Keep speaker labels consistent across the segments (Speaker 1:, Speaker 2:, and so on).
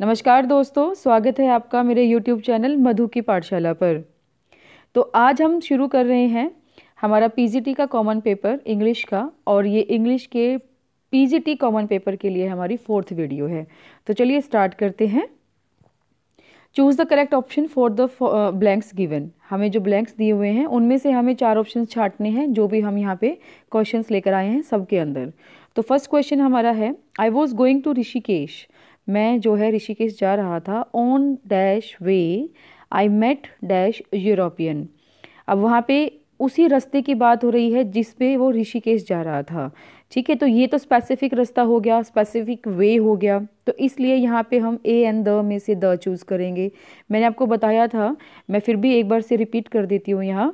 Speaker 1: नमस्कार दोस्तों, स्वागत है आपका मेरे YouTube चैनल मधु की पाठशाला पर। तो आज हम शुरू कर रहे हैं हमारा पीजीटी का कॉमन पेपर इंग्लिश का, और ये इंग्लिश के पीजीटी कॉमन पेपर के लिए हमारी 4th वीडियो है। तो चलिए स्टार्ट करते हैं। Choose the correct option for the blanks given. हमें जो ब्लैंक्स दिए हुए हैं उनमें से हमें 4 ऑप्शन छांटने हैं, जो भी हम यहाँ पे क्वेश्चंस लेकर आए हैं सबके अंदर। तो फर्स्ट क्वेश्चन हमारा है, I was going to Rishikesh. मैं जो है ऋषिकेश जा रहा था। On dash way I met dash European. अब वहाँ पे उसी रास्ते की बात हो रही है जिस पे वो ऋषिकेश जा रहा था। ठीक है, तो ये तो स्पेसिफिक रास्ता हो गया, स्पेसिफिक वे हो गया, तो इसलिए यहाँ पे हम ए एंड द में से द चूज़ करेंगे। मैंने आपको बताया था, मैं फिर भी एक बार से रिपीट कर देती हूँ यहाँ,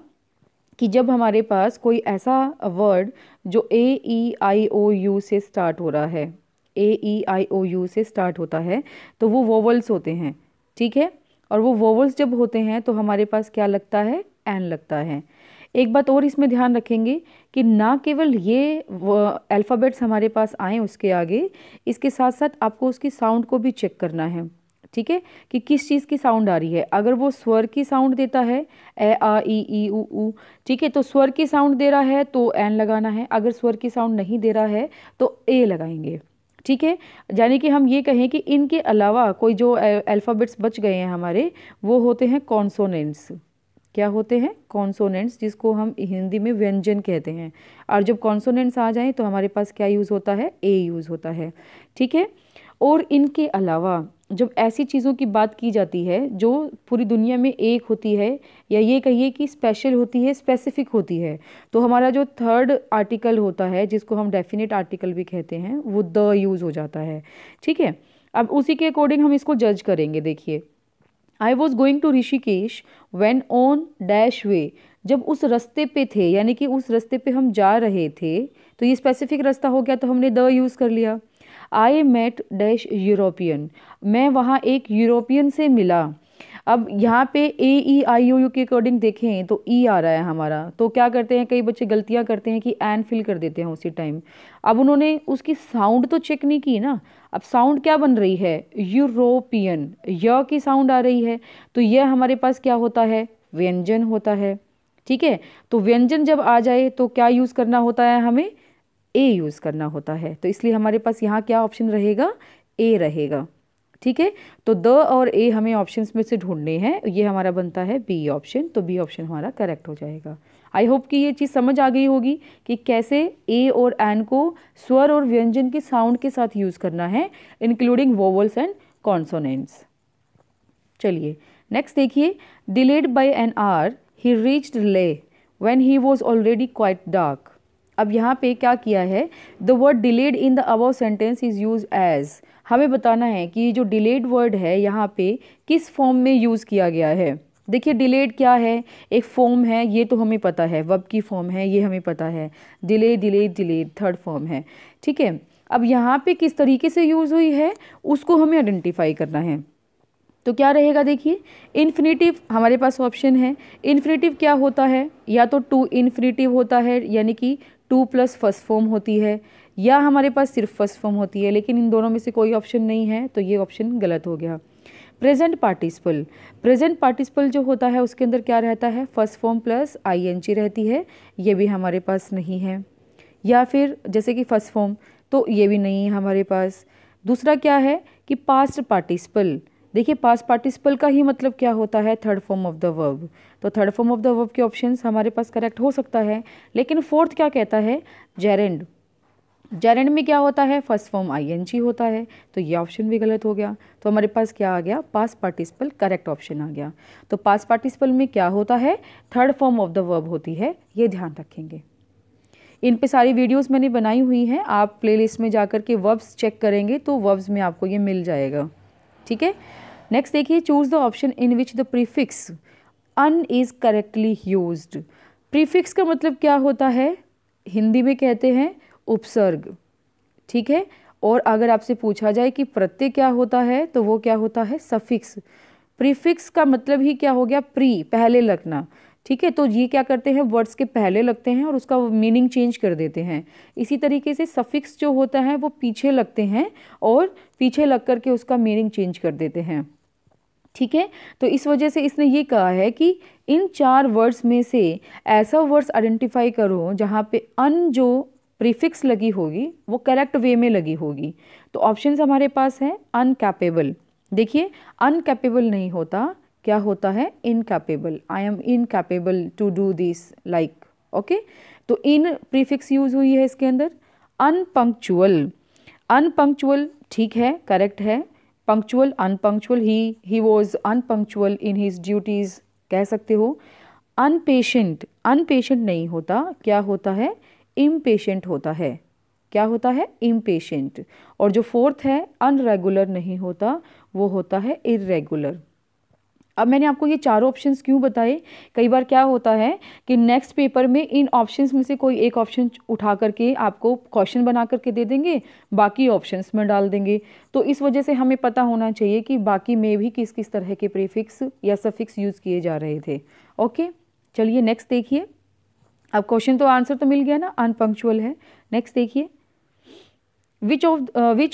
Speaker 1: कि जब हमारे पास कोई ऐसा वर्ड जो AEIOU से स्टार्ट हो रहा है, AEIOU से स्टार्ट होता है, तो वो वोवल्स होते हैं। ठीक है, और वो वोवल्स जब होते हैं तो हमारे पास क्या लगता है, एन लगता है। एक बात और इसमें ध्यान रखेंगे कि ना केवल ये अल्फ़ाबेट्स हमारे पास आए उसके आगे, इसके साथ साथ आपको उसकी साउंड को भी चेक करना है। ठीक है, कि किस चीज़ की साउंड आ रही है। अगर वो स्वर की साउंड देता है, ए आ ई ई उ ऊ, ठीक है, तो स्वर की साउंड दे रहा है तो एन लगाना है। अगर स्वर की साउंड नहीं दे रहा है तो ए लगाएंगे। ठीक है, यानी कि हम ये कहें कि इनके अलावा कोई जो अल्फ़ाबेट्स बच गए हैं हमारे, वो होते हैं कॉन्सोनेंट्स। क्या होते हैं? कॉन्सोनेंट्स, जिसको हम हिंदी में व्यंजन कहते हैं। और जब कॉन्सोनेंट्स आ जाएं तो हमारे पास क्या यूज़ होता है, ए यूज़ होता है। ठीक है, और इनके अलावा जब ऐसी चीज़ों की बात की जाती है जो पूरी दुनिया में एक होती है, या ये कहिए कि स्पेशल होती है, स्पेसिफिक होती है, तो हमारा जो थर्ड आर्टिकल होता है, जिसको हम डेफिनेट आर्टिकल भी कहते हैं, वो द यूज़ हो जाता है। ठीक है, अब उसी के अकॉर्डिंग हम इसको जज करेंगे। देखिए, I was going to Rishikesh when on dash way. जब उस रास्ते पे थे, यानी कि उस रास्ते पे हम जा रहे थे, तो ये स्पेसिफिक रास्ता हो गया, तो हमने द यूज़ कर लिया। I met dash European. मैं वहाँ एक यूरोपियन से मिला। अब यहाँ पे AEIOU के अकॉर्डिंग देखें तो ई आ रहा है हमारा, तो क्या करते हैं, कई बच्चे गलतियाँ करते हैं कि एन फिल कर देते हैं उसी टाइम। अब उन्होंने उसकी साउंड तो चेक नहीं की ना। अब साउंड क्या बन रही है, यूरोपियन, य की साउंड आ रही है, तो यह हमारे पास क्या होता है, व्यंजन होता है। ठीक है, तो व्यंजन जब आ जाए तो क्या यूज़ करना होता है, हमें ए यूज़ करना होता है। तो इसलिए हमारे पास यहाँ क्या ऑप्शन रहेगा, ए रहेगा। ठीक है, तो द और ए हमें ऑप्शंस में से ढूंढने हैं, ये हमारा बनता है बी ऑप्शन, तो बी ऑप्शन हमारा करेक्ट हो जाएगा। आई होप कि ये चीज़ समझ आ गई होगी कि कैसे ए और एन को स्वर और व्यंजन के साउंड के साथ यूज़ करना है, इंक्लूडिंग वोवल्स एंड कॉन्सोनेंट्स। चलिए नेक्स्ट देखिए, delayed by an hour he reached late when he was already quite dark. अब यहाँ पे क्या किया है, the word delayed in the above sentence is use as. हमें बताना है कि ये जो डिलेड वर्ड है यहाँ पे किस फॉर्म में यूज़ किया गया है। देखिए, डिलेड क्या है, एक फॉर्म है, ये तो हमें पता है, वर्ब की फॉर्म है, ये हमें पता है। Delay delayed delayed third form है। ठीक है, अब यहाँ पे किस तरीके से यूज़ हुई है उसको हमें आइडेंटिफाई करना है। तो क्या रहेगा, देखिए, इन्फिनेटिव हमारे पास ऑप्शन है। इन्फिनेटिव क्या होता है, या तो टू इन्फिनेटिव होता है, यानी कि टू प्लस फर्स्ट फॉर्म होती है, या हमारे पास सिर्फ फर्स्ट फॉर्म होती है, लेकिन इन दोनों में से कोई ऑप्शन नहीं है, तो ये ऑप्शन गलत हो गया। प्रेजेंट पार्टिसिपल, प्रेजेंट पार्टिसिपल जो होता है उसके अंदर क्या रहता है, फर्स्ट फॉर्म प्लस ING रहती है, ये भी हमारे पास नहीं है। या फिर जैसे कि फर्स्ट फॉर्म, तो ये भी नहीं है हमारे पास। दूसरा क्या है कि पास्ट पार्टिसिपल। देखिए, पास्ट पार्टिसिपल का ही मतलब क्या होता है, third form of the verb, तो third form of the verb के ऑप्शंस हमारे पास करेक्ट हो सकता है। लेकिन फोर्थ क्या कहता है, जेरेंड। जेरेंड में क्या होता है, फर्स्ट फॉर्म ING होता है, तो ये ऑप्शन भी गलत हो गया। तो हमारे पास क्या आ गया, पास्ट पार्टिसिपल करेक्ट ऑप्शन आ गया। तो पास्ट पार्टिसिपल में क्या होता है, third form of the verb होती है, ये ध्यान रखेंगे। इन पे सारी वीडियोस मैंने बनाई हुई हैं, आप प्लेलिस्ट में जाकर के वर्ब्स चेक करेंगे तो वर्ब्स में आपको ये मिल जाएगा। ठीक है, नेक्स्ट देखिए, choose the option in which the prefix un is correctly used. Prefix का मतलब क्या होता है, हिंदी में कहते हैं उपसर्ग। ठीक है, और अगर आपसे पूछा जाए कि प्रत्यय क्या होता है, तो वो क्या होता है, सफिक्स। प्रीफिक्स का मतलब ही क्या हो गया, प्री, पहले लगना। ठीक है, तो ये क्या करते हैं, वर्ड्स के पहले लगते हैं और उसका मीनिंग चेंज कर देते हैं। इसी तरीके से सफिक्स जो होता है वो पीछे लगते हैं और पीछे लग करके उसका मीनिंग चेंज कर देते हैं। ठीक है, तो इस वजह से इसने ये कहा है कि इन 4 वर्ड्स में से ऐसा वर्ड्स आइडेंटिफाई करो जहाँ पे अन जो प्रीफिक्स लगी होगी वो करेक्ट वे में लगी होगी। तो ऑप्शंस हमारे पास है अनकैपेबल। देखिए, अनकैपेबल नहीं होता, क्या होता है, incapable. I am incapable to do this like, okay. तो इन प्रीफिक्स यूज हुई है इसके अंदर। अनपंक्चुअल, अनपंक्चुअल ठीक है, करेक्ट है। Punctual, unpunctual, he was unpunctual in his duties कह सकते हो। अनपेशेंट, अनपेशेंट नहीं होता, क्या होता है, इम्पेशेंट होता है। क्या होता है, इम्पेशेंट। और जो फोर्थ है अनरेगुलर नहीं होता, वो होता है इर्रेगुलर। अब मैंने आपको ये चारों ऑप्शंस क्यों बताए, कई बार क्या होता है कि नेक्स्ट पेपर में इन ऑप्शंस में से कोई एक ऑप्शन उठा करके आपको क्वेश्चन बना करके दे देंगे, बाकी ऑप्शंस में डाल देंगे। तो इस वजह से हमें पता होना चाहिए कि बाकी में भी किस किस तरह के प्रीफिक्स या सफिक्स यूज़ किए जा रहे थे। ओके, चलिए नेक्स्ट देखिए। अब क्वेश्चन तो आंसर तो मिल गया ना, अनपंक्चुअल है। नेक्स्ट देखिए, which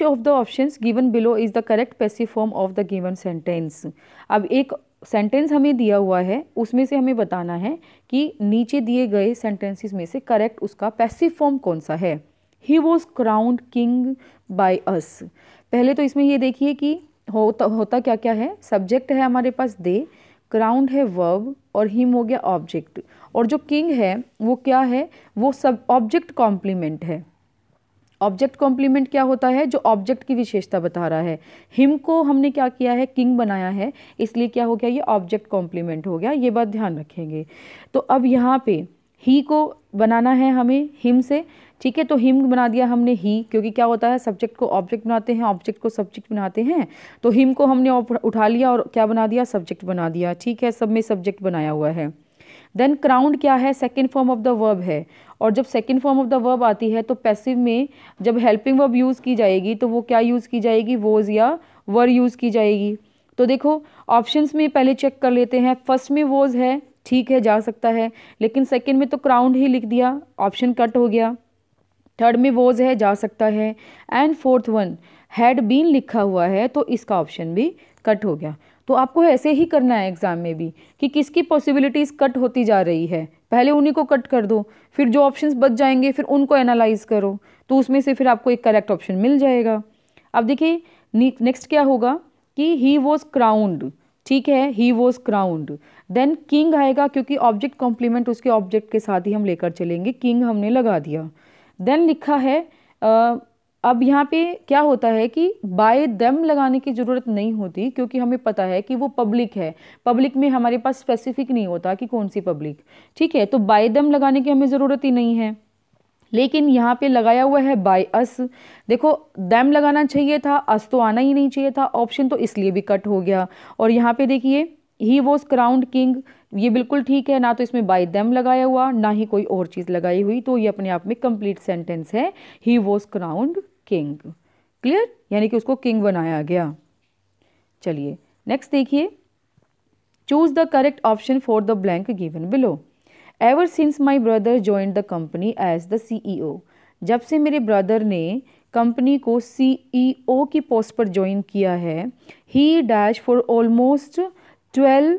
Speaker 1: of the options given below is the correct passive form of the given sentence। अब एक सेंटेंस हमें दिया हुआ है, उसमें से हमें बताना है कि नीचे दिए गए सेंटेंसेस में से करेक्ट उसका पैसिव फॉर्म कौन सा है। He was crowned king by us. पहले तो इसमें ये देखिए कि होता क्या क्या है। सब्जेक्ट है हमारे पास दे, क्राउंड है वर्ब और हिम हो गया ऑब्जेक्ट, और जो किंग है वो क्या है, वो सब ऑब्जेक्ट कॉम्प्लीमेंट है। ऑब्जेक्ट कॉम्प्लीमेंट क्या होता है, जो ऑब्जेक्ट की विशेषता बता रहा है। हिम को हमने क्या किया है, किंग बनाया है, इसलिए क्या हो गया, ये ऑब्जेक्ट कॉम्प्लीमेंट हो गया। ये बात ध्यान रखेंगे। तो अब यहाँ पे ही को बनाना है हमें हिम से, ठीक है। तो हिम बना दिया हमने ही, क्योंकि क्या होता है, सब्जेक्ट को ऑब्जेक्ट बनाते हैं, ऑब्जेक्ट को सब्जेक्ट बनाते हैं। तो हिम को हमने उठा लिया और क्या बना दिया, सब्जेक्ट बना दिया। ठीक है, सब में सब्जेक्ट बनाया हुआ है। देन क्राउंड क्या है, second form of the verb है, और जब second form of the verb आती है तो पैसिव में जब हेल्पिंग वर्ब यूज़ की जाएगी तो वो क्या यूज़ की जाएगी, वॉज या वर यूज़ की जाएगी। तो देखो ऑप्शंस में पहले चेक कर लेते हैं। फर्स्ट में वॉज है, ठीक है, जा सकता है, लेकिन सेकेंड में तो क्राउंड ही लिख दिया, ऑप्शन कट हो गया। थर्ड में वॉज है, जा सकता है, and fourth one had been लिखा हुआ है, तो इसका ऑप्शन भी कट हो गया। तो आपको ऐसे ही करना है एग्जाम में भी कि किसकी पॉसिबिलिटीज़ कट होती जा रही है, पहले उन्हीं को कट कर दो, फिर जो ऑप्शंस बच जाएंगे फिर उनको एनालाइज करो, तो उसमें से फिर आपको एक करेक्ट ऑप्शन मिल जाएगा। अब देखिए नेक्स्ट क्या होगा कि ही वॉज क्राउंड, ठीक है, he was crowned. Then king आएगा, क्योंकि ऑब्जेक्ट कॉम्प्लीमेंट उसके ऑब्जेक्ट के साथ ही हम लेकर चलेंगे, किंग हमने लगा दिया। देन लिखा है अब यहाँ पे क्या होता है कि बाय देम लगाने की ज़रूरत नहीं होती, क्योंकि हमें पता है कि वो पब्लिक है। पब्लिक में हमारे पास स्पेसिफिक नहीं होता कि कौन सी पब्लिक, ठीक है। तो बाय देम लगाने की हमें ज़रूरत ही नहीं है, लेकिन यहाँ पे लगाया हुआ है बाय अस। देखो देम लगाना चाहिए था, अस तो आना ही नहीं चाहिए था ऑप्शन, तो इसलिए भी कट हो गया। और यहाँ पे देखिए ही वॉज क्राउंड किंग, ये बिल्कुल ठीक है, ना तो इसमें बाय देम लगाया हुआ ना ही कोई और चीज़ लगाई हुई, तो ये अपने आप में कंप्लीट सेंटेंस है, he was crowned king. Clear, यानी कि उसको किंग बनाया गया। चलिए नेक्स्ट देखिए, choose the correct option for the blank given below. Ever since my brother joined the company as the CEO। जब से मेरे ब्रदर ने कंपनी को CEO की पोस्ट पर ज्वाइन किया है, ही dash for almost 12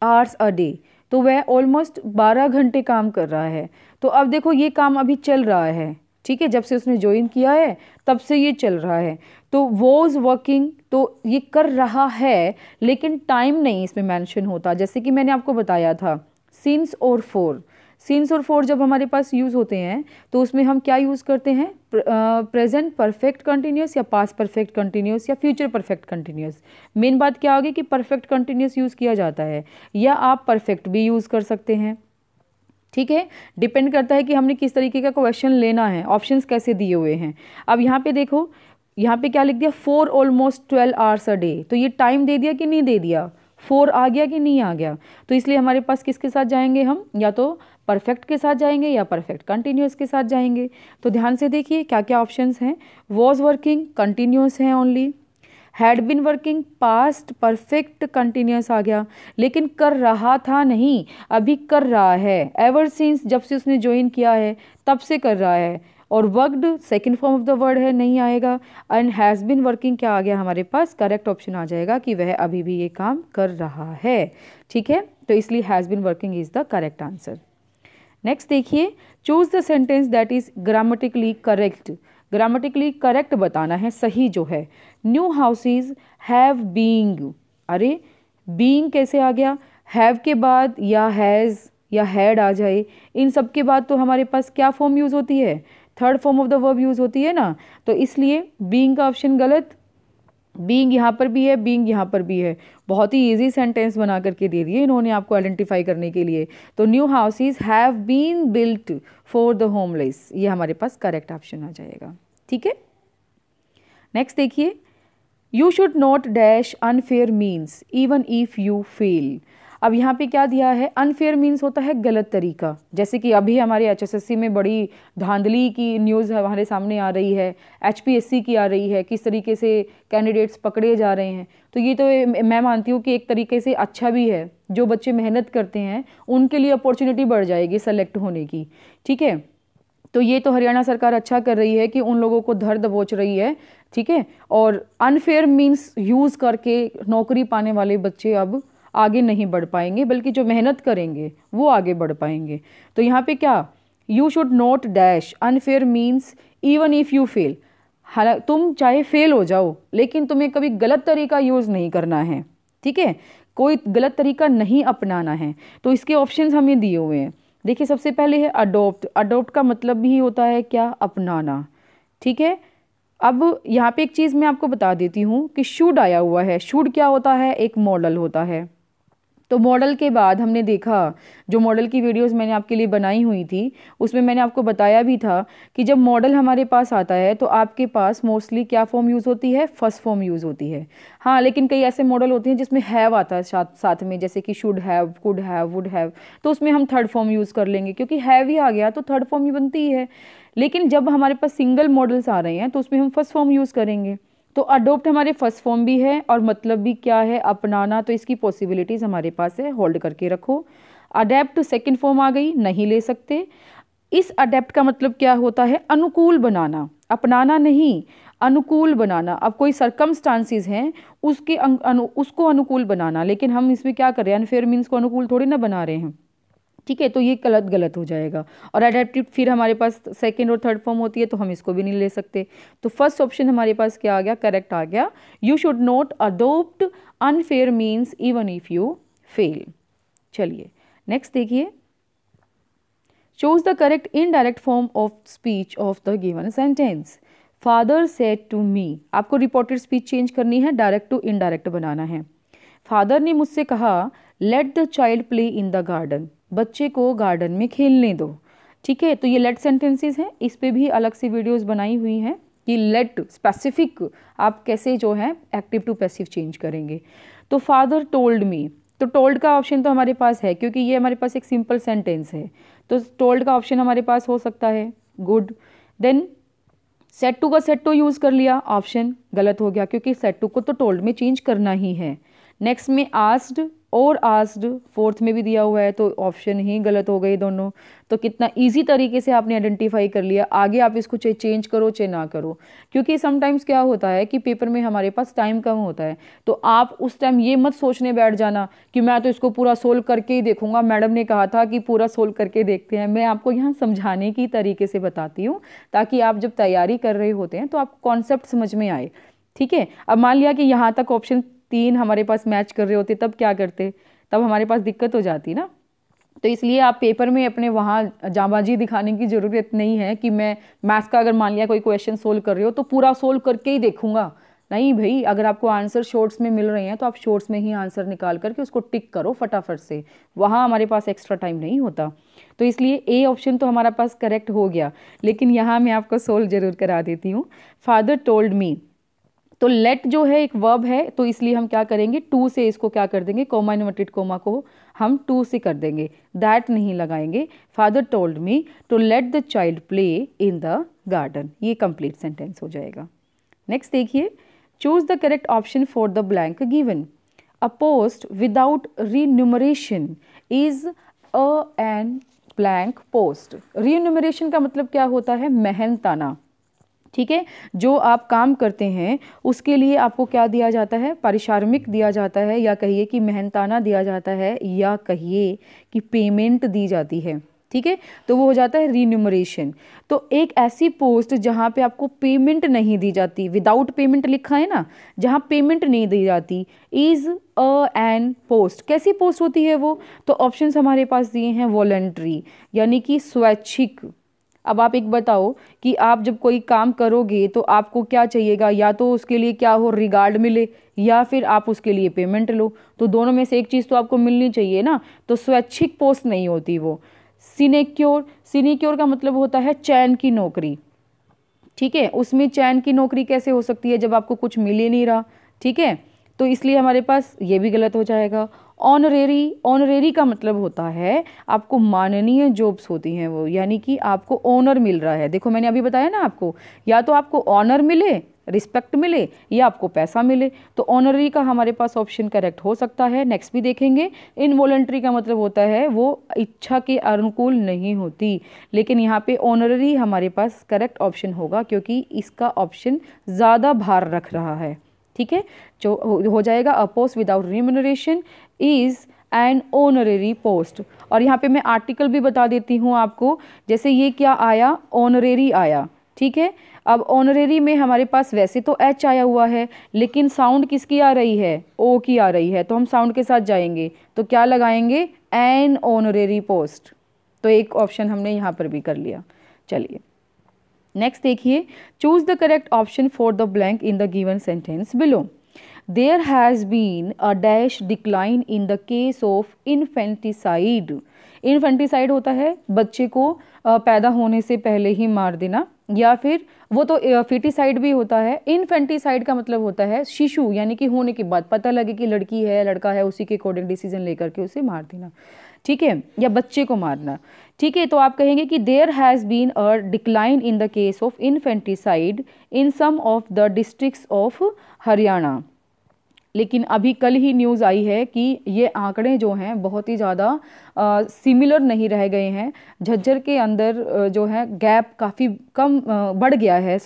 Speaker 1: hours a day, तो वह ऑलमोस्ट 12 घंटे काम कर रहा है। तो अब देखो ये काम अभी चल रहा है, ठीक है, जब से उसने ज्वाइन किया है तब से ये चल रहा है। तो वॉज वर्किंग, तो ये कर रहा है, लेकिन टाइम नहीं इसमें मेंशन होता। जैसे कि मैंने आपको बताया था सिंस और फॉर, सिंस और फॉर जब हमारे पास यूज़ होते हैं तो उसमें हम क्या यूज़ करते हैं, प्रेजेंट परफेक्ट कंटिन्यूस या पास्ट परफेक्ट कंटिन्यूस या फ्यूचर परफेक्ट कंटिन्यूस। मेन बात क्या होगी कि परफेक्ट कंटिन्यूस यूज़ किया जाता है, या आप परफेक्ट भी यूज़ कर सकते हैं, ठीक है। डिपेंड करता है कि हमने किस तरीके का क्वेश्चन लेना है, ऑप्शंस कैसे दिए हुए हैं। अब यहाँ पे देखो, यहाँ पे क्या लिख दिया, for almost 12 hours a day, तो ये टाइम दे दिया कि नहीं दे दिया, फॉर आ गया कि नहीं आ गया। तो इसलिए हमारे पास किसके साथ जाएंगे हम, या तो परफेक्ट के साथ जाएंगे या परफेक्ट कंटिन्यूस के साथ जाएंगे। तो ध्यान से देखिए क्या क्या ऑप्शंस हैं। वॉज वर्किंग कंटिन्यूस है only, had been working past perfect continuous आ गया, लेकिन कर रहा था नहीं, अभी कर रहा है। एवर सिंस जब से उसने ज्वाइन किया है तब से कर रहा है। और worked second form of the word है, नहीं आएगा। एंड हैज़ बिन वर्किंग क्या आ गया हमारे पास, करेक्ट ऑप्शन आ जाएगा कि वह अभी भी ये काम कर रहा है। ठीक है, तो इसलिए has been working is the correct answer. Next देखिए, choose the sentence that is grammatically correct. Grammatically correct बताना है, सही जो है। न्यू हाउसेज हैव बीइंग, अरे बीइंग कैसे आ गया, हैव के बाद या हैज़ या हैड आ जाए, इन सब के बाद तो हमारे पास क्या फॉर्म यूज़ होती है, third form of the verb use होती है ना, तो इसलिए बीइंग का ऑप्शन गलत। बीइंग यहाँ पर भी है, बीइंग यहाँ पर भी है। बहुत ही इजी सेंटेंस बना करके दे दिए इन्होंने आपको आइडेंटिफाई करने के लिए। तो new houses have been built for the homeless, ये हमारे पास करेक्ट ऑप्शन आ जाएगा। ठीक है, नेक्स्ट देखिए, you should not dash unfair means even if you fail. अब यहाँ पे क्या दिया है, अनफेयर मीन्स होता है गलत तरीका। जैसे कि अभी हमारे एचएसएससी में बड़ी धांधली की न्यूज़ हमारे सामने आ रही है, एचपीएससी की आ रही है, किस तरीके से कैंडिडेट्स पकड़े जा रहे हैं। तो ये तो मैं मानती हूँ कि एक तरीके से अच्छा भी है, जो बच्चे मेहनत करते हैं उनके लिए अपॉर्चुनिटी बढ़ जाएगी सेलेक्ट होने की। ठीक है, तो ये तो हरियाणा सरकार अच्छा कर रही है कि उन लोगों को धर दबोच रही है। ठीक है, और अनफेयर मीन्स यूज़ करके नौकरी पाने वाले बच्चे अब आगे नहीं बढ़ पाएंगे, बल्कि जो मेहनत करेंगे वो आगे बढ़ पाएंगे। तो यहाँ पे क्या, you should not dash unfair means even if you fail, हालांकि तुम चाहे फेल हो जाओ लेकिन तुम्हें कभी गलत तरीका यूज़ नहीं करना है। ठीक है, कोई गलत तरीका नहीं अपनाना है। तो इसके ऑप्शंस हमें दिए हुए हैं। देखिए, सबसे पहले है अडोप्ट। अडोप्ट का मतलब भी होता है क्या, अपनाना। ठीक है, अब यहाँ पे एक चीज़ मैं आपको बता देती हूँ कि शुड आया हुआ है। शुड क्या होता है, एक मॉडल होता है। तो मॉडल के बाद हमने देखा, जो मॉडल की वीडियोस मैंने आपके लिए बनाई हुई थी उसमें मैंने आपको बताया भी था कि जब मॉडल हमारे पास आता है तो आपके पास मोस्टली क्या फॉर्म यूज़ होती है, फर्स्ट फॉर्म यूज़ होती है। हाँ, लेकिन कई ऐसे मॉडल होते हैं जिसमें हैव आता है साथ में, जैसे कि should have, could have, would have, तो उसमें हम थर्ड फॉर्म यूज़ कर लेंगे क्योंकि हैव ही आ गया तो थर्ड फॉर्म ही बनती है। लेकिन जब हमारे पास सिंगल मॉडल्स आ रहे हैं तो उसमें हम फर्स्ट फॉर्म यूज़ करेंगे। तो अडोप्ट हमारे फर्स्ट फॉर्म भी है और मतलब भी क्या है, अपनाना। तो इसकी पॉसिबिलिटीज़ हमारे पास है, होल्ड करके रखो। अडेप्ट सेकंड फॉर्म आ गई, नहीं ले सकते। इस अडेप्ट का मतलब क्या होता है, अनुकूल बनाना, अपनाना नहीं, अनुकूल बनाना। अब कोई सर्कमस्टांसिस हैं उसके उसको अनुकूल बनाना, लेकिन हम इसमें क्या कर रहे हैं, अनफेयर मीन्स को अनुकूल थोड़ी ना बना रहे हैं। ठीक है, तो ये गलत हो जाएगा। और अडेप्टिव फिर हमारे पास सेकंड और थर्ड फॉर्म होती है तो हम इसको भी नहीं ले सकते। तो फर्स्ट ऑप्शन हमारे पास क्या आ गया, करेक्ट आ गया। You should not adopt unfair means even if you fail. चलिए नेक्स्ट देखिए, choose the correct indirect form of speech of the given sentence. Father said to me, आपको रिपोर्टेड स्पीच चेंज करनी है, डायरेक्ट टू इनडायरेक्ट बनाना है। Father ने मुझसे कहा late the child play in the garden, बच्चे को गार्डन में खेलने दो। ठीक है, तो ये लेट सेंटेंसेस हैं, इस पे भी अलग से वीडियोस बनाई हुई हैं कि लेट स्पेसिफिक आप कैसे जो है एक्टिव टू पैसिव चेंज करेंगे। तो फादर टोल्ड मी, तो टोल्ड का ऑप्शन तो हमारे पास है क्योंकि ये हमारे पास एक सिंपल सेंटेंस है, तो टोल्ड का ऑप्शन हमारे पास हो सकता है, गुड। देन सेट टू का सेट टू यूज़ कर लिया, ऑप्शन गलत हो गया क्योंकि सेट टू को तो टोल्ड में चेंज करना ही है। नेक्स्ट में आस्ड और आस्ड फोर्थ में भी दिया हुआ है तो ऑप्शन ही गलत हो गए दोनों। तो कितना इजी तरीके से आपने आइडेंटिफाई कर लिया। आगे आप इसको चाहे चेंज करो चाहे ना करो, क्योंकि समटाइम्स क्या होता है कि पेपर में हमारे पास टाइम कम होता है, तो आप उस टाइम ये मत सोचने बैठ जाना कि मैं तो इसको पूरा सोल्व करके ही देखूंगा, मैडम ने कहा था कि पूरा सोल्व करके देखते हैं। मैं आपको यहाँ समझाने की तरीके से बताती हूँ ताकि आप जब तैयारी कर रहे होते हैं तो आपको कॉन्सेप्ट समझ में आए। ठीक है, अब मान लिया कि यहाँ तक ऑप्शन 3 हमारे पास मैच कर रहे होते, तब क्या करते, तब हमारे पास दिक्कत हो जाती ना। तो इसलिए आप पेपर में अपने वहाँ जाबाजी दिखाने की ज़रूरत नहीं है कि मैं मैथ्स का अगर मान लिया कोई क्वेश्चन सोल्व कर रहे हो तो पूरा सोल्व करके ही देखूंगा। नहीं भाई, अगर आपको आंसर शॉर्ट्स में मिल रहे हैं तो आप शॉर्ट्स में ही आंसर निकाल करके उसको टिक करो फटाफट से, वहाँ हमारे पास एक्स्ट्रा टाइम नहीं होता। तो इसलिए ए ऑप्शन तो हमारा पास करेक्ट हो गया, लेकिन यहाँ मैं आपको सोल्व जरूर करा देती हूँ। फादर टोल्ड मी, तो लेट जो है एक वर्ब है तो इसलिए हम क्या करेंगे, टू से इसको क्या कर देंगे, कॉमा इन्वर्टेड कॉमा को हम टू से कर देंगे, दैट नहीं लगाएंगे। Father told me to let the child play in the garden, ये कंप्लीट सेंटेंस हो जाएगा। नेक्स्ट देखिए, choose the correct option for the blank given. A post without remuneration is an blank post. Remuneration का मतलब क्या होता है? मेहनताना। ठीक है, जो आप काम करते हैं उसके लिए आपको क्या दिया जाता है? पारिश्रमिक दिया जाता है, या कहिए कि मेहनताना दिया जाता है, या कहिए कि पेमेंट दी जाती है। ठीक है, तो वो हो जाता है रीन्यूमरेशन। तो एक ऐसी पोस्ट जहाँ पे आपको पेमेंट नहीं दी जाती, विदाउट पेमेंट लिखा है ना, जहाँ पेमेंट नहीं दी जाती, इज एन पोस्ट। कैसी पोस्ट होती है वो? तो ऑप्शंस हमारे पास दिए हैं वॉलंटरी, यानी कि स्वैच्छिक। अब आप एक बताओ कि आप जब कोई काम करोगे तो आपको क्या चाहिएगा? या तो उसके लिए क्या हो, रिगार्ड मिले, या फिर आप उसके लिए पेमेंट लो। तो दोनों में से एक चीज़ तो आपको मिलनी चाहिए ना। तो स्वैच्छिक पोस्ट नहीं होती वो। सिनेक्योर, सिनेक्योर का मतलब होता है चैन की नौकरी। ठीक है, उसमें चैन की नौकरी कैसे हो सकती है जब आपको कुछ मिल ही नहीं रहा। ठीक है, तो इसलिए हमारे पास ये भी गलत हो जाएगा। ऑनरेरी, ऑनरेरी का मतलब होता है आपको माननीय जॉब्स होती हैं वो, यानी कि आपको ऑनर मिल रहा है। देखो मैंने अभी बताया ना आपको, या तो आपको ऑनर मिले, रिस्पेक्ट मिले, या आपको पैसा मिले। तो ऑनररी का हमारे पास ऑप्शन करेक्ट हो सकता है। नेक्स्ट भी देखेंगे। इनवॉलंटरी का मतलब होता है वो इच्छा के अनुकूल नहीं होती, लेकिन यहाँ पे ऑनररी हमारे पास करेक्ट ऑप्शन होगा, क्योंकि इसका ऑप्शन ज़्यादा भार रख रहा है। ठीक है, जो हो जाएगा अ post without remuneration is an honorary post. और यहाँ पे मैं आर्टिकल भी बता देती हूँ आपको। जैसे ये क्या आया? ऑनरेरी आया। ठीक है, अब ऑनरेरी में हमारे पास वैसे तो एच आया हुआ है, लेकिन साउंड किसकी आ रही है? ओ की आ रही है। तो हम साउंड के साथ जाएंगे तो क्या लगाएंगे? An honorary post. तो एक ऑप्शन हमने यहाँ पर भी कर लिया। चलिए नेक्स्ट देखिए, choose the correct option for the blank in the given sentence below. There has been a dash decline in the case of infanticide. Infanticide होता है बच्चे को पैदा होने से पहले ही मार देना, या फिर वो तो फिटिसाइड भी होता है। इन्फेंटिसाइड का मतलब होता है शिशु, यानी कि होने के बाद पता लगे कि लड़की है लड़का है, उसी के अकॉर्डिंग डिसीजन लेकर के उसे मार देना। ठीक है, या बच्चे को मारना। ठीक है, तो आप कहेंगे कि there has been a decline in the case of infanticide in some of the districts of Haryana. लेकिन अभी कल ही न्यूज़ आई है कि ये आंकड़े जो हैं बहुत ही ज़्यादा सिमिलर नहीं रह गए हैं। झज्जर के अंदर जो है गैप काफ़ी कम बढ़ गया है,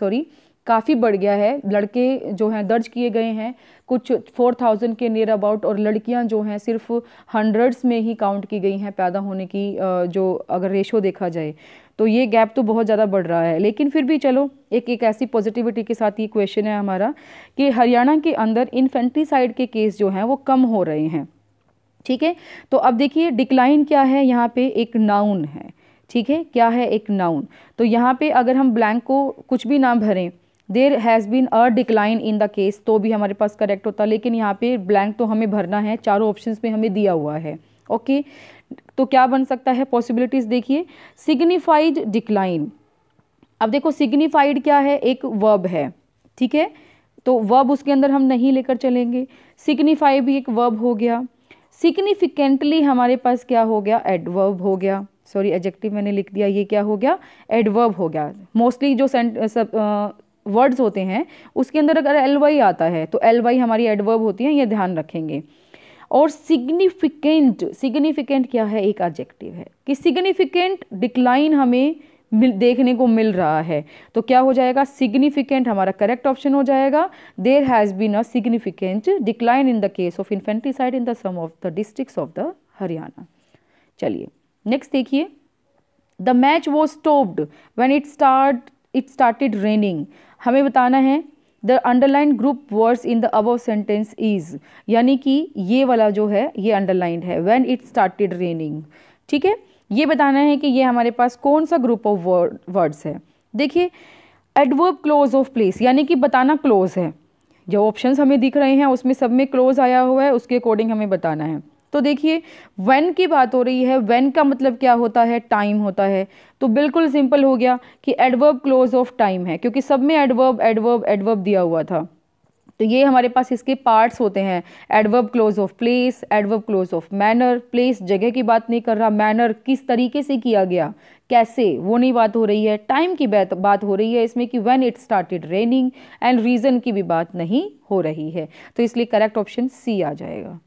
Speaker 1: काफ़ी बढ़ गया है। लड़के जो हैं दर्ज किए गए हैं कुछ 4000 के नियर अबाउट, और लड़कियां जो हैं सिर्फ हंड्रेड्स में ही काउंट की गई हैं पैदा होने की, जो अगर रेशो देखा जाए तो ये गैप तो बहुत ज़्यादा बढ़ रहा है। लेकिन फिर भी चलो एक ऐसी पॉजिटिविटी के साथ ये क्वेश्चन है हमारा कि हरियाणा के अंदर इन्फेंटिसाइड के केस जो हैं वो कम हो रहे हैं। ठीक है, तो अब देखिए डिक्लाइन क्या है, यहाँ पे एक नाउन है। ठीक है, क्या है? एक नाउन। तो यहाँ पे अगर हम ब्लैंक को कुछ भी ना भरें, there has been a decline in the case, तो भी हमारे पास करेक्ट होता। लेकिन यहाँ पे ब्लैंक तो हमें भरना है, चारों ऑप्शंस में हमें दिया हुआ है। ओके, तो क्या बन सकता है? पॉसिबिलिटीज देखिए। Signified decline. अब देखो सिग्निफाइड क्या है? एक वर्ब है। ठीक है, तो वर्ब उसके अंदर हम नहीं लेकर चलेंगे। सिग्निफाई भी एक वर्ब हो गया। सिग्निफिकेंटली हमारे पास क्या हो गया? एडवर्ब हो गया। सॉरी एडजेक्टिव मैंने लिख दिया, ये क्या हो गया? एडवर्ब हो गया। मोस्टली जो वर्ड्स होते हैं उसके अंदर अगर एल वाई आता है तो एल वाई हमारी एडवर्ब होती है, ये ध्यान रखेंगे। और सिग्निफिकेंट, सिग्निफिकेंट क्या है? एक एडजेक्टिव है कि सिग्निफिकेंट डिक्लाइन हमें देखने को मिल रहा है। तो क्या हो जाएगा? सिग्निफिकेंट हमारा करेक्ट ऑप्शन हो जाएगा। There has been a significant decline in the case of infanticide in the some of the districts of the Haryana. चलिए नेक्स्ट देखिए, the match was stopped when it started raining. हमें बताना है the underline group words in the above sentence is, यानी कि ये वाला जो है ये अंडरलाइंड है, व्हेन इट स्टार्टेड रेनिंग। ठीक है, ये बताना है कि ये हमारे पास कौन सा ग्रुप ऑफ वर्ड्स है। देखिए एडवर्ब क्लोज ऑफ प्लेस, यानी कि बताना क्लोज है। जो ऑप्शंस हमें दिख रहे हैं उसमें सब में क्लोज आया हुआ है, उसके अकॉर्डिंग हमें बताना है। तो देखिए व्हेन की बात हो रही है, व्हेन का मतलब क्या होता है? टाइम होता है। तो बिल्कुल सिंपल हो गया कि एडवर्ब क्लोज ऑफ टाइम है, क्योंकि सब में एडवर्ब एडवर्ब एडवर्ब दिया हुआ था। तो ये हमारे पास इसके पार्ट्स होते हैं। Adverb close of place, adverb close of manner. Place जगह की बात नहीं कर रहा, मैनर किस तरीके से किया गया, कैसे, वो नहीं बात हो रही है। टाइम की बात हो रही है इसमें कि when it started raining, and reason की भी बात नहीं हो रही है। तो इसलिए करेक्ट ऑप्शन सी आ जाएगा।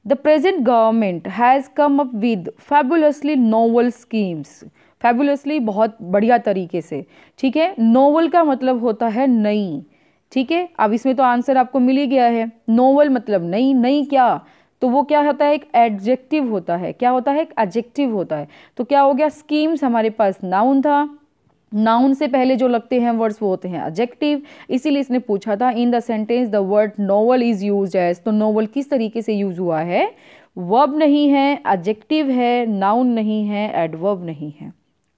Speaker 1: The present government has come up with fabulously novel schemes. Fabulously बहुत बढ़िया तरीके से, ठीक है। नोवेल का मतलब होता है नई, ठीक है। अब इसमें तो आंसर आपको मिल ही गया है, नोवेल मतलब नई। नई क्या, तो वो क्या होता है, एक एडजेक्टिव होता है। क्या होता है, एक एडजेक्टिव होता है। तो क्या हो गया, स्कीम्स हमारे पास नाउन था, नाउन से पहले जो लगते हैं वर्ड्स वो होते हैं एडजेक्टिव। इसीलिए इसने पूछा था in the sentence the word novel is used as. तो नोवेल किस तरीके से यूज हुआ है, वर्ब नहीं है, एडजेक्टिव है, नाउन नहीं है, एडवर्ब नहीं है,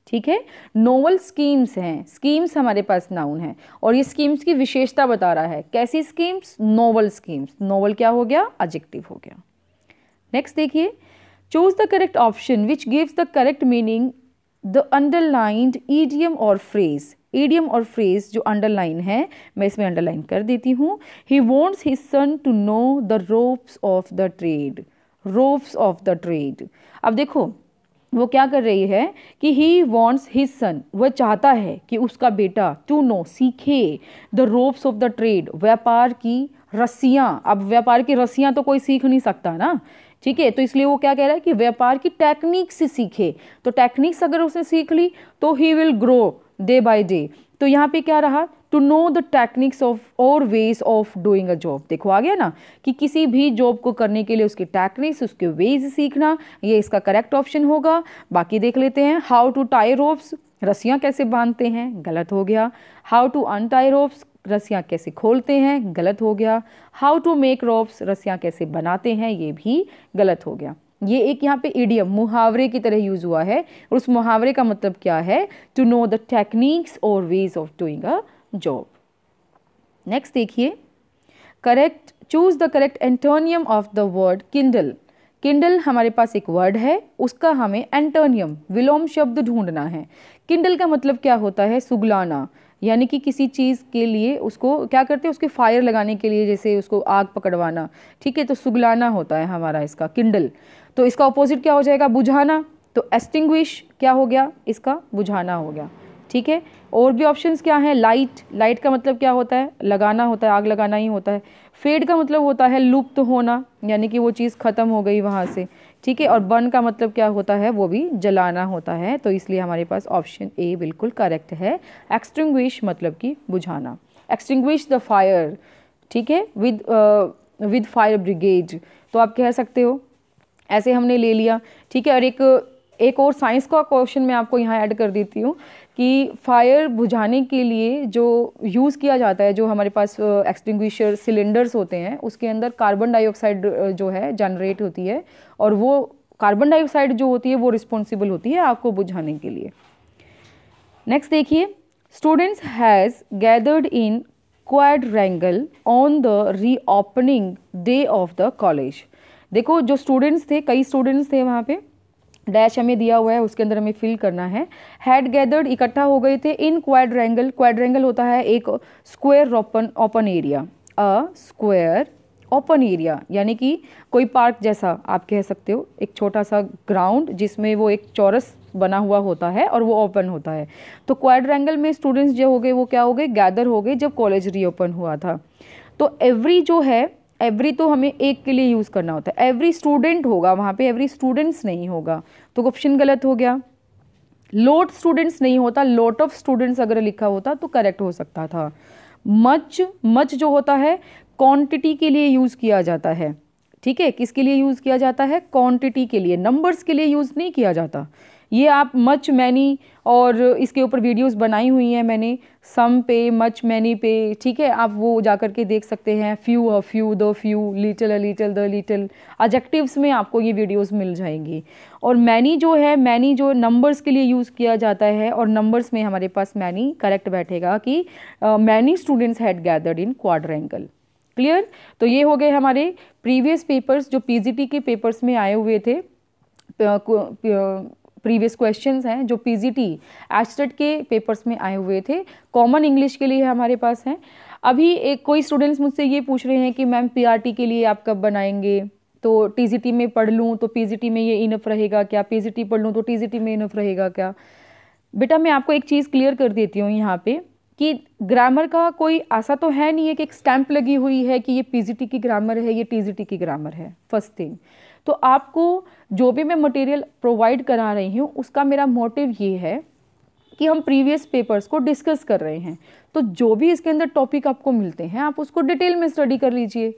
Speaker 1: ठीक है। नोवेल स्कीम्स हैं, स्कीम्स हमारे पास नाउन है, और ये स्कीम्स की विशेषता बता रहा है। कैसी स्कीम्स, नोवेल स्कीम्स। नोवेल क्या हो गया, एडजेक्टिव हो गया। नेक्स्ट देखिए, choose the correct option which gives the correct meaning the underlined idiom और फ्रेज। ईडियम और फ्रेज जो अंडरलाइन है, मैं इसमें अंडरलाइन कर देती हूँ। He wants his son to know the ropes of the trade, ropes of the trade. अब देखो वो क्या कर रही है कि ही वॉन्ट्स हिज सन, वह चाहता है कि उसका बेटा टू नो, सीखे, the ropes of the trade, व्यापार की रस्सियाँ। अब व्यापार की रस्सियाँ तो कोई सीख नहीं सकता ना, ठीक है। तो इसलिए वो क्या कह रहा है कि व्यापार की टेक्निक से सीखे। तो टेक्निक्स अगर उसने सीख ली तो he will grow day by day. तो यहाँ पे क्या रहा, to know the techniques of और ways of doing a job. देखो आ गया ना कि किसी भी जॉब को करने के लिए उसकी टेक्निक्स, उसके वेज सीखना, ये इसका करेक्ट ऑप्शन होगा। बाकी देख लेते हैं, हाउ टू टाई रोप्स, रस्सियाँ कैसे बांधते हैं, गलत हो गया। हाउ टू अनटाई रोप्स, रस्सियाँ कैसे खोलते हैं, गलत हो गया। हाउ टू मेक रोप्स, रस्सियाँ कैसे बनाते हैं, ये भी गलत हो गया। ये एक यहाँ पे इडियम, मुहावरे की तरह यूज हुआ है, और उस मुहावरे का मतलब क्या है, टू नो द टेक्निक्स और ways of doing a job. Next देखिए, correct, choose the correct antonym of the word kindle. Kindle हमारे पास एक वर्ड है, उसका हमें एंटोनियम, विलोम शब्द ढूंढना है। किंडल का मतलब क्या होता है, सुगलाना, यानी कि किसी चीज़ के लिए उसको क्या करते हैं, उसके फायर लगाने के लिए, जैसे उसको आग पकड़वाना, ठीक है। तो सुगलाना होता है हमारा इसका किंडल। तो इसका ऑपोजिट क्या हो जाएगा, बुझाना। तो एक्सटिंग्विश क्या हो गया, इसका बुझाना हो गया, ठीक है। और भी ऑप्शंस क्या हैं, लाइट, लाइट का मतलब क्या होता है, लगाना होता है, आग लगाना ही होता है। फेड का मतलब होता है लुप्त होना, यानी कि वो चीज़ खत्म हो गई वहाँ से, ठीक है। और बर्न का मतलब क्या होता है, वो भी जलाना होता है। तो इसलिए हमारे पास ऑप्शन ए बिल्कुल करेक्ट है। एक्सटिंग्विश मतलब कि बुझाना, एक्सटिंग्विश द फायर, ठीक है, विद फायर ब्रिगेड। तो आप कह सकते हो, ऐसे हमने ले लिया, ठीक है। और एक और साइंस का क्वेश्चन मैं आपको यहाँ ऐड कर देती हूँ कि फायर बुझाने के लिए जो यूज़ किया जाता है, जो हमारे पास एक्सटिंग्विशर सिलेंडर्स होते हैं, उसके अंदर कार्बन डाइऑक्साइड जो है जनरेट होती है, और वो कार्बन डाइऑक्साइड जो होती है वो रिस्पॉन्सिबल होती है आग को बुझाने के लिए। नेक्स्ट देखिए, students has gathered in quadrangle on the reopening day of the college. देखो जो स्टूडेंट्स थे, कई स्टूडेंट्स थे वहाँ पे, डैश हमें दिया हुआ है, उसके अंदर हमें फिल करना है। हैड गैदर्ड, इकट्ठा हो गए थे, इन क्वाड्रेंगल, क्वाड्रेंगल होता है एक square open area, a square open area, यानी कि कोई पार्क जैसा आप कह सकते हो, एक छोटा सा ग्राउंड जिसमें वो एक चौरस बना हुआ होता है और वो ओपन होता है। तो क्वाड्रेंगल में स्टूडेंट्स जो हो गए वो क्या हो गए, गैदर हो गए जब कॉलेज रीओपन हुआ था। तो एवरी जो है, एवरी तो हमें एक के लिए यूज़ करना होता है, एवरी स्टूडेंट होगा वहाँ पे, एवरी स्टूडेंट्स नहीं होगा, तो ऑप्शन गलत हो गया। लोट स्टूडेंट्स नहीं होता, लोट ऑफ स्टूडेंट्स अगर लिखा होता तो करेक्ट हो सकता था। मच, मच जो होता है क्वांटिटी के लिए यूज़ किया जाता है, ठीक है। किसके लिए यूज़ किया जाता है, क्वांटिटी के लिए, नंबर्स के लिए यूज़ नहीं किया जाता। ये आप मच, मैनी, और इसके ऊपर वीडियोस बनाई हुई हैं मैंने, सम पे, मच, मैनी पे, ठीक है। आप वो जा कर के देख सकते हैं। Few, a few, the few, little, a little, the little, adjectives में आपको ये वीडियोस मिल जाएंगी। और मैनी जो है, मैनी जो नंबर्स के लिए यूज़ किया जाता है, और नंबर्स में हमारे पास मैनी करेक्ट बैठेगा कि many students had gathered in quadrangle. Clear. तो ये हो गए हमारे प्रीवियस पेपर्स जो पीजीटी के पेपर्स में आए हुए थे, प्रीवियस क्वेश्चंस हैं जो पीजीटी एचटेट के पेपर्स में आए हुए थे, कॉमन इंग्लिश के लिए हमारे पास हैं। अभी एक कोई स्टूडेंट्स मुझसे ये पूछ रहे हैं कि मैम पीआरटी के लिए आप कब बनाएंगे, तो टीजीटी में पढ़ लूँ तो पीजीटी में ये इनफ रहेगा क्या, पीजीटी पढ़ लूँ तो टीजीटी में इनफ रहेगा क्या। बेटा मैं आपको एक चीज़ क्लियर कर देती हूँ यहाँ पे कि ग्रामर का कोई ऐसा तो है नहीं है कि एक स्टैंप लगी हुई है कि ये पीजीटी की ग्रामर है, ये टीजीटी की ग्रामर है। फर्स्ट थिंग तो आपको जो भी मैं मटेरियल प्रोवाइड करा रही हूँ उसका मेरा मोटिव ये है कि हम प्रीवियस पेपर्स को डिस्कस कर रहे हैं, तो जो भी इसके अंदर टॉपिक आपको मिलते हैं आप उसको डिटेल में स्टडी कर लीजिए।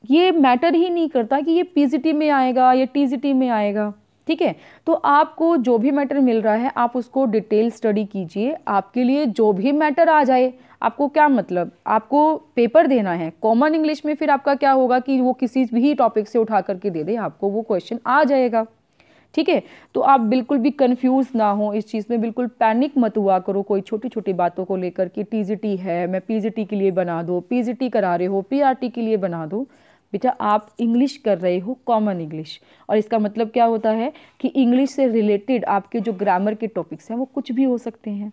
Speaker 1: ये मैटर ही नहीं करता कि ये पीजीटी में आएगा या टीजीटी में आएगा, ठीक है। तो आपको जो भी मैटर मिल रहा है आप उसको डिटेल स्टडी कीजिए। आपके लिए जो भी मैटर आ जाए, आपको क्या मतलब, आपको पेपर देना है कॉमन इंग्लिश में, फिर आपका क्या होगा कि वो किसी भी टॉपिक से उठा करके दे दे, आपको वो क्वेश्चन आ जाएगा, ठीक है। तो आप बिल्कुल भी कंफ्यूज ना हो इस चीज़ में, बिल्कुल पैनिक मत हुआ करो कोई छोटी छोटी बातों को लेकर कि टीजीटी है, मैं पीजीटी के लिए बना दो, पीजीटी करा रहे हो पीआरटी के लिए बना दो। बेटा आप इंग्लिश कर रहे हो, कॉमन इंग्लिश, और इसका मतलब क्या होता है कि इंग्लिश से रिलेटेड आपके जो ग्रामर के टॉपिक्स हैं वो कुछ भी हो सकते हैं,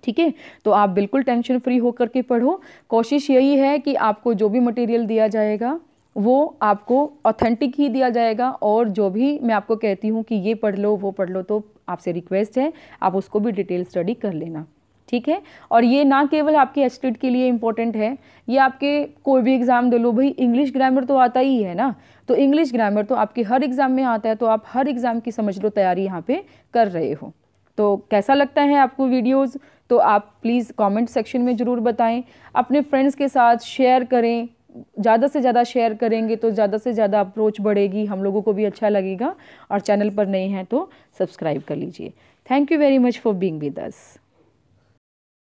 Speaker 1: ठीक है। तो आप बिल्कुल टेंशन फ्री होकर के पढ़ो। कोशिश यही है कि आपको जो भी मटेरियल दिया जाएगा वो आपको ऑथेंटिक ही दिया जाएगा, और जो भी मैं आपको कहती हूँ कि ये पढ़ लो वो पढ़ लो, तो आपसे रिक्वेस्ट है आप उसको भी डिटेल स्टडी कर लेना, ठीक है। और ये ना केवल आपके एचटेट के लिए इम्पोर्टेंट है, ये आपके कोई भी एग्ज़ाम दे लो भाई, इंग्लिश ग्रामर तो आता ही है ना, तो इंग्लिश ग्रामर तो आपके हर एग्ज़ाम में आता है, तो आप हर एग्ज़ाम की समझ लो तैयारी यहाँ पे कर रहे हो। तो कैसा लगता है आपको वीडियोज़, तो आप प्लीज़ कमेंट सेक्शन में ज़रूर बताएं, अपने फ्रेंड्स के साथ शेयर करें, ज़्यादा से ज़्यादा शेयर करेंगे तो ज़्यादा से ज़्यादा अप्रोच बढ़ेगी, हम लोगों को भी अच्छा लगेगा। और चैनल पर नए हैं तो सब्सक्राइब कर लीजिए। Thank you very much for being with us.